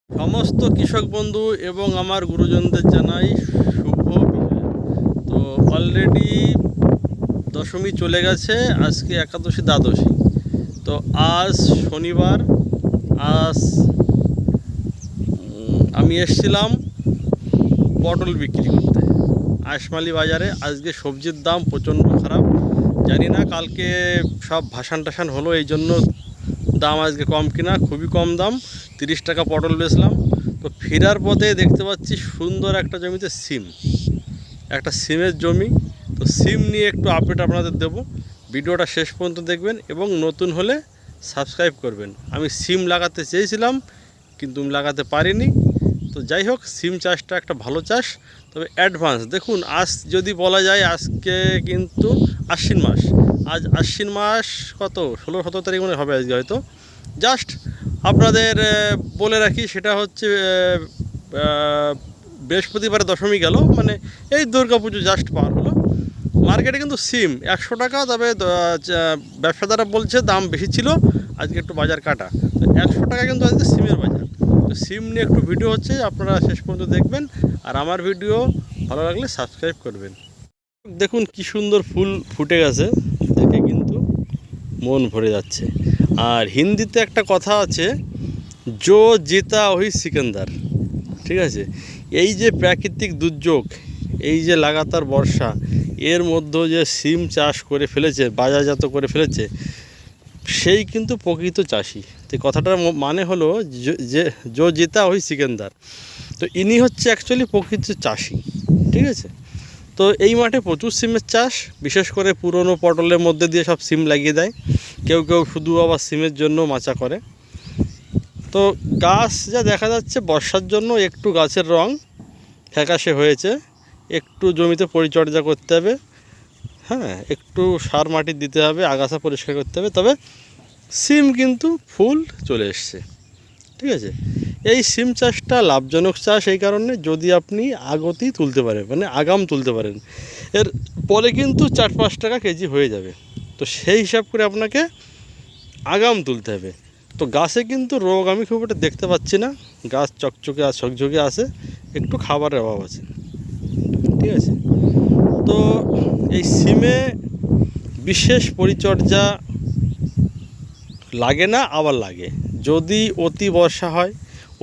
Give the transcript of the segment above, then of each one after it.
সমস্ত কৃষক বন্ধু এবং আমার গুরুজনদের জানাই শুভ বিজয়। তো অলরেডি দশমী চলে গেছে, আজকে একাদশী দ্বাদশী। তো আজ শনিবার। আজ আমি এসেছিলাম পটল বিক্রি করতে আশমালি বাজারে। আজকে সবজির দাম প্রচণ্ড খারাপ, জানি না কালকে সব ভাসান টাসান হলো এই জন্য দাম আজকে কম কিনা। খুবই কম দাম, 30 টাকা পটল বেচলাম। তো ফেরার পথে দেখতে পাচ্ছি সুন্দর একটা জমিতে একটা সিমের জমি। তো সিম নিয়ে একটু আপডেট আপনাদের দেব, ভিডিওটা শেষ পর্যন্ত দেখবেন এবং নতুন হলে সাবস্ক্রাইব করবেন। আমি সিম লাগাতে চেয়েছিলাম কিন্তু লাগাতে পারিনি। তো যাই হোক, সিম চাষটা একটা ভালো চাষ, তবে অ্যাডভান্স। দেখুন, আজ যদি বলা যায় আজকে কিন্তু আশ্বিন মাস। আজ আশ্বিন মাস কত 16-17 তারিখ মনে হবে আজকে হয়তো। জাস্ট আপনাদের বলে রাখি, সেটা হচ্ছে বৃহস্পতিবার দশমী গেল, মানে এই দুর্গা পুজো জাস্ট পার হলো। মার্কেটে কিন্তু সিম 100 টাকা, তবে ব্যবসাদাররা বলছে দাম বেশি ছিল, আজকে একটু বাজার কাটা। তো 100 টাকা কিন্তু আজকে সিমের বাজার। তো সিম নিয়ে একটু ভিডিও হচ্ছে, আপনারা শেষ পর্যন্ত দেখবেন। আর আমার ভিডিও ভালো লাগলে সাবস্ক্রাইব করবেন। দেখুন কি সুন্দর ফুল ফুটে গেছে, দেখে কিন্তু মন ভরে যাচ্ছে। আর হিন্দিতে একটা কথা আছে, জো জিতা ওই সিকান্দার। ঠিক আছে, এই যে প্রাকৃতিক দুর্যোগ, এই যে লাগাতার বর্ষা, এর মধ্যে যে সিম চাষ করে ফেলেছে, বাজারজাত করে ফেলেছে, সেই কিন্তু প্রকৃত চাষি। তো কথাটার মানে হলো যে জো জিতা ওই সিকান্দার। তো ইনি হচ্ছে অ্যাকচুয়ালি প্রকৃত চাষি। ঠিক আছে, তো এই মাঠে প্রচুর সিমের চাষ, বিশেষ করে পুরনো পটলের মধ্যে দিয়ে সব সিম লাগিয়ে দেয়। কেউ কেউ শুধু আবার সিমের জন্য মাচা করে। তো গাছ যা দেখা যাচ্ছে, বর্ষার জন্য একটু গাছের রং ফ্যাকাশে হয়েছে, একটু জমিতে পরিচর্যা করতে হবে। হ্যাঁ, একটু সার মাটি দিতে হবে, আগাছা পরিষ্কার করতে হবে। তবে সিম কিন্তু ফুল চলে এসছে। ঠিক আছে, এই সিম চাষটা লাভজনক চাষ এই কারণে, যদি আপনি আগতেই তুলতে পারেন, মানে আগাম তুলতে পারেন, এর পরে কিন্তু 4-5 টাকা কেজি হয়ে যাবে। তো সেই হিসাব করে আপনাকে আগাম তুলতে হবে। তো গাছে কিন্তু রোগ আমি খুব একটা দেখতে পাচ্ছি না, গাছ চকচকে আর ঝকঝকে আছে, একটু খাবারের অভাব আছে। ঠিক আছে, তো এই সিমে বিশেষ পরিচর্যা লাগে না, আবার লাগে যদি অতি বর্ষা হয়।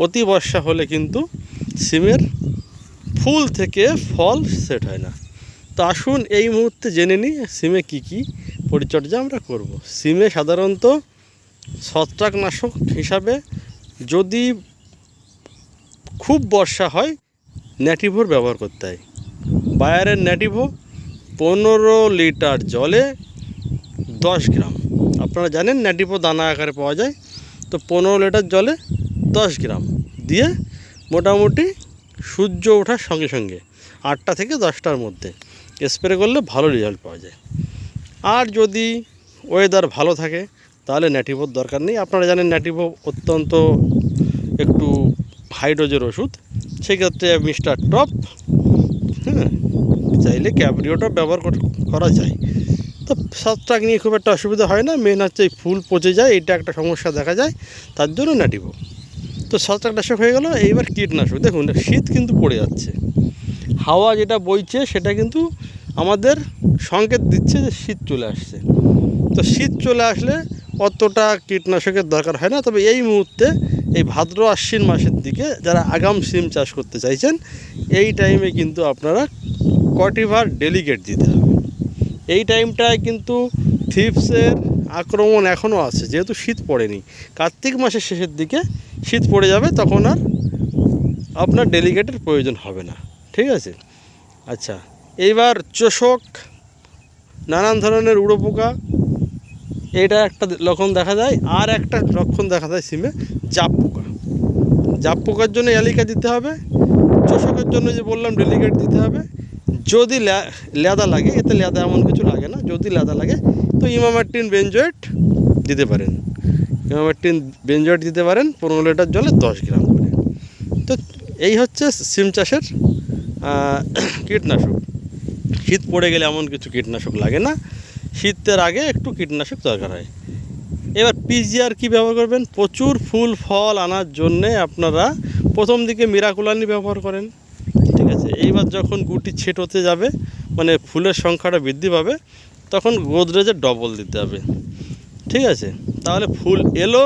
অতি বর্ষা হলে কিন্তু সিমের ফুল থেকে ফল সেট হয় না। তো আসুন এই মুহূর্তে জেনে নিই সিমে কি কি পরিচর্যা আমরা করব। সিমে সাধারণত ছত্রাকনাশক হিসাবে, যদি খুব বর্ষা হয়, ন্যাটিভোর ব্যবহার করতে হয়। বায়ারের ন্যাটিভো 15 লিটার জলে 10 গ্রাম। আপনারা জানেন ন্যাটিভো দানা আকারে পাওয়া যায়। তো 15 লিটার জলে 10 গ্রাম দিয়ে মোটামুটি সূর্য ওঠার সঙ্গে সঙ্গে 8টা থেকে 10টার মধ্যে স্প্রে করলে ভালো রেজাল্ট পাওয়া যায়। আর যদি ওয়েদার ভালো থাকে তাহলে ন্যাটিভোর দরকার নেই। আপনারা জানেন ন্যাটিভো অত্যন্ত একটু হাইড্রোজের ওষুধ, সেক্ষেত্রে মিস্টার টপ, হ্যাঁ, চাইলে ক্যাবরিওটা ব্যবহার করা যায়। তো ছত্রাক নিয়ে খুব একটা অসুবিধা হয় না। মেন হচ্ছে এই ফুল পচে যায়, এটা একটা সমস্যা দেখা যায়, তার জন্য ন্যাটিভো। তো ছত্রাকনাশক হয়ে গেল। এইবার কীটনাশক। দেখুন শীত কিন্তু পড়ে যাচ্ছে, হাওয়া যেটা বইছে সেটা কিন্তু আমাদের সংকেত দিচ্ছে যে শীত চলে আসছে। তো শীত চলে আসলে অতটা কীটনাশকের দরকার হয় না। তবে এই মুহূর্তে এই ভাদ্র আশ্বিন মাসের দিকে যারা আগাম সিম চাষ করতে চাইছেন, এই টাইমে কিন্তু আপনারা কটিভার ডেলিকেট দিতে হবে। এই টাইমটায় কিন্তু থ্রিপসের আক্রমণ এখনও আছে, যেহেতু শীত পড়েনি। কার্তিক মাসের শেষের দিকে শীত পড়ে যাবে, তখন আর আপনার ডেলিকেটের প্রয়োজন হবে না। ঠিক আছে, আচ্ছা, এইবার চোষক, নানান ধরনের উড়ো পোকা, এটা একটা লক্ষণ দেখা যায়। আর একটা লক্ষণ দেখা যায় সিমে জাপ পোকা। জাপ পোকার জন্য এলিকা দিতে হবে, চোষকের জন্য যে বললাম ডেলিকেট দিতে হবে। যদি লেদা লাগে, এতে লেদা এমন কিছু লাগে না, যদি লেদা লাগে তো ইমামেকটিন বেনজয়েট দিতে পারেন। ইমামেকটিন বেনজয়েট দিতে পারেন 15 লিটার জলে 10 গ্রাম করে। তো এই হচ্ছে সিম চাষের কীটনাশক। শীত পড়ে গেলে এমন কিছু কীটনাশক লাগে না, শীতের আগে একটু কীটনাশক দরকার হয়। এবার পিজিআর কি ব্যবহার করবেন? প্রচুর ফুল ফল আনার জন্যে আপনারা প্রথম দিকে মিরাকুলানি ব্যবহার করেন, ঠিক আছে। এইবার যখন গুটি ছেট হতে যাবে, মানে ফুলের সংখ্যাটা বৃদ্ধি পাবে, তখন গোদরেজের ডবল দিতে হবে, ঠিক আছে। তাহলে ফুল এলো,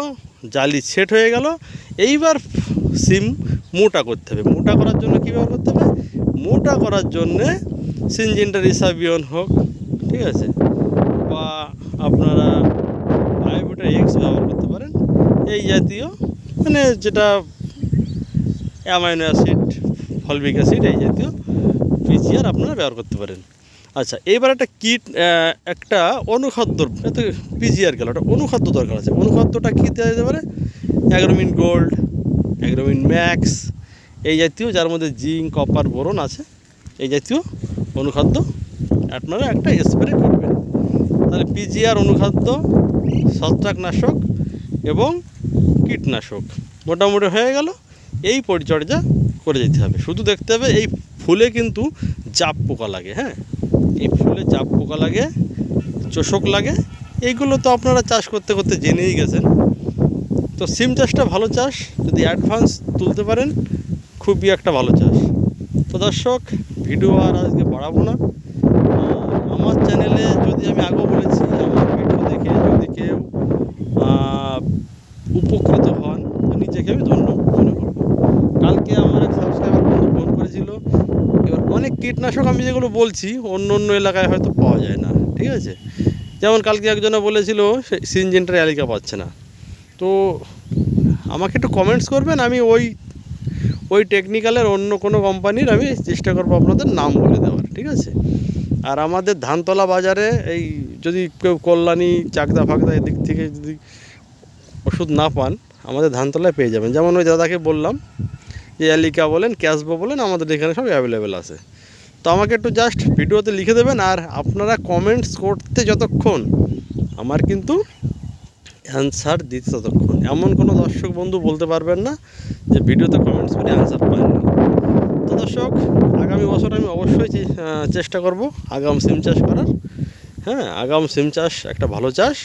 জালি সেট হয়ে গেল। এইবার সিম মোটা করতে হবে। মোটা করার জন্য কী ব্যবহার করতে হবে? মোটা করার জন্যে সিনজেন্টা রিসাবিয়ন হোক, ঠিক আছে, বা আপনারা আইবোটা এক্স ব্যবহার করতে পারেন। এই জাতীয় মানে যেটা অ্যামাইনো অ্যাসিড, ফলভিক অ্যাসিড, এই জাতীয় পিজিআর আপনারা ব্যবহার করতে পারেন। আচ্ছা, এবার একটা একটা অনুখাদ্য, পিজিআর গেল, একটা অনুখাদ্য দরকার আছে। অনুখাদ্যটা কী দেওয়া যেতে পারে? অ্যাগ্রোমিন গোল্ড, অ্যাগ্রোমিন ম্যাক্স, এই জাতীয়, যার মধ্যে জিঙ্ক, কপার, বোরন আছে, এই জাতীয় অনুখাদ্য আপনারা একটা স্প্রে করবেন। তাহলে পিজিআর, অনুখাদ্য, ছত্রাকনাশক এবং কীটনাশক মোটামুটি হয়ে গেল। এই পরিচর্যা করে যেতে হবে। শুধু দেখতে হবে এই ফুলে কিন্তু জাপ পোকা লাগে, হ্যাঁ, এই ফুলে জাপ পোকা লাগে, চোষক লাগে, এইগুলো তো আপনারা চাষ করতে করতে জেনেই গেছেন। তো সিম চাষটা ভালো চাষ, যদি অ্যাডভান্স তুলতে পারেন খুবই একটা ভালো চাষ। তো দর্শক, ভিডিও আর আজকে বাড়াবো না। আমার চ্যানেলে যদি আমি আগেও বলেছি, আমার ভিডিও দেখে যদি কেউ উপকৃত হন তো নিজেকে আমি ধন্য মনে করব। কালকে আমার এক সাবস্ক্রাইবার বন্ধু ফোন করেছিল। এবার অনেক কীটনাশক আমি যেগুলো বলছি অন্য অন্য এলাকায় হয়তো পাওয়া যায় না, ঠিক আছে। যেমন কালকে একজনে বলেছিল সিনজেন্টার অ্যালিকা পাচ্ছে না। তো আমাকে একটু কমেন্টস করবেন, আমি ওই টেকনিক্যালের অন্য কোনো কোম্পানির আমি চেষ্টা করবো আপনাদের নাম বলে দেওয়ার, ঠিক আছে। আর আমাদের ধানতলা বাজারে এই যদি কেউ কল্যাণী, চাকদা ফাকদা এদিক থেকে যদি ওষুধ না পান, আমাদের ধানতলায় পেয়ে যাবেন। যেমন ওই দাদাকে বললাম যে অ্যালিকা বলেন, ক্যাসবো বলেন, আমাদের এখানে সব অ্যাভেলেবেল আছে। তো আমাকে একটু জাস্ট ভিডিওতে লিখে দেবেন। আর আপনারা কমেন্টস করতে যতক্ষণ, আমার কিন্তু অ্যান্সার দিতে ততক্ষণ। এমন কোনো দর্শক বন্ধু বলতে পারবেন না যে ভিডিওতে কমেন্টস করে অ্যান্সার পাননি। তো দর্শক, আগামী বছর আমি অবশ্যই চেষ্টা করব আগাম সিম চাষ করার। হ্যাঁ, আগাম সিম চাষ একটা ভালো চাষ,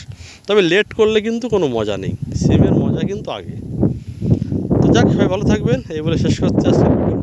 তবে লেট করলে কিন্তু কোনো মজা নেই। সিমের মজা কিন্তু আগে। তো যাক, সবাই ভালো থাকবেন, এই বলে শেষ করতে আসছি ভিডিও।